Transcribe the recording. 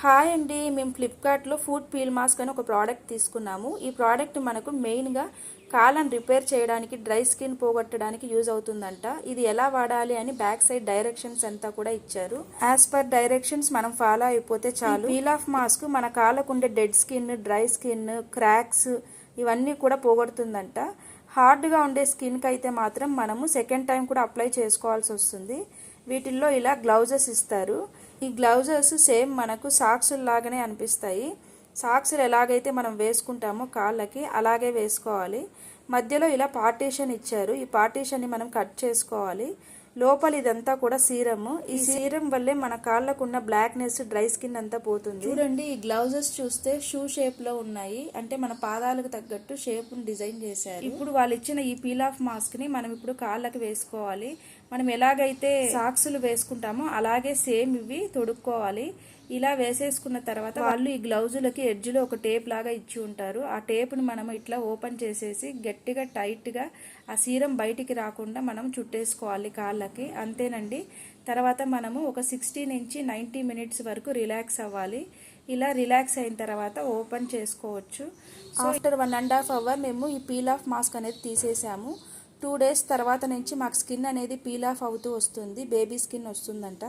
Hi అండి, మేము ఫ్లిప్కార్ట్లో ఫుడ్ పీల్ మాస్క్ అని ఒక ప్రోడక్ట్ తీసుకున్నాము. ఈ ప్రోడక్ట్ మనకు మెయిన్గా కాళ్ళను రిపేర్ చేయడానికి, డ్రై స్కిన్ పోగొట్టడానికి యూజ్ అవుతుందంట. ఇది ఎలా వాడాలి అని బ్యాక్ సైడ్ డైరెక్షన్స్ అంతా కూడా ఇచ్చారు. యాజ్ పర్ డైరెక్షన్స్ మనం ఫాలో అయిపోతే చాలు. పీల్ ఆఫ్ మాస్క్ మన కాళ్ళకు ఉండే dead skin, dry skin, cracks ఇవన్నీ కూడా పోగొడుతుందంట. హార్డ్గా ఉండే స్కిన్కి అయితే మాత్రం మనము సెకండ్ టైం కూడా అప్లై చేసుకోవాల్సి వస్తుంది. వీటిల్లో ఇలా గ్లౌజెస్ ఇస్తారు. ఈ గ్లౌజెస్ సేమ్ మనకు సాక్సులు లాగానే అనిపిస్తాయి. సాక్సులు ఎలాగైతే మనం వేసుకుంటామో కాళ్ళకి అలాగే వేసుకోవాలి. మధ్యలో ఇలా పార్టీషన్ ఇచ్చారు. ఈ పార్టీషన్ని మనం కట్ చేసుకోవాలి. లోపల ఇదంతా కూడా సీరము. ఈ సీరం వల్లే మన కాళ్ళకు ఉన్న బ్లాక్నెస్, డ్రై స్కిన్ అంతా పోతుంది. చూడండి, ఈ గ్లౌజెస్ చూస్తే షూ షేప్ లో ఉన్నాయి. అంటే మన పాదాలకు తగ్గట్టు షేప్ డిజైన్ చేశారు. ఇప్పుడు వాళ్ళు ఇచ్చిన ఈ పీల్ ఆఫ్ మాస్క్ ని మనం ఇప్పుడు కాళ్ళకి వేసుకోవాలి. మనం ఎలాగైతే సాక్సులు వేసుకుంటామో అలాగే సేమ్ ఇవి తొడుక్కోవాలి. ఇలా వేసేసుకున్న తర్వాత వాళ్ళు ఈ గ్లౌజులకి ఎడ్జ్లో ఒక టేప్ లాగా ఇచ్చి ఉంటారు. ఆ టేప్ని మనం ఇట్లా ఓపెన్ చేసేసి గట్టిగా టైట్గా ఆ సీరం బయటికి రాకుండా మనం చుట్టేసుకోవాలి కాళ్ళకి. అంతేనండి. తర్వాత మనము ఒక 60 నుంచి 90 మినిట్స్ వరకు రిలాక్స్ అవ్వాలి. ఇలా రిలాక్స్ అయిన తర్వాత ఓపెన్ చేసుకోవచ్చు. ఆఫ్టర్ 1.5 అవర్ మేము ఈ పీల్ ఆఫ్ మాస్క్ అనేది తీసేసాము. 2 డేస్ తర్వాత నుంచి మాకు స్కిన్ అనేది పీల్ ఆఫ్ అవుతూ వస్తుంది. బేబీ స్కిన్ వస్తుందంట.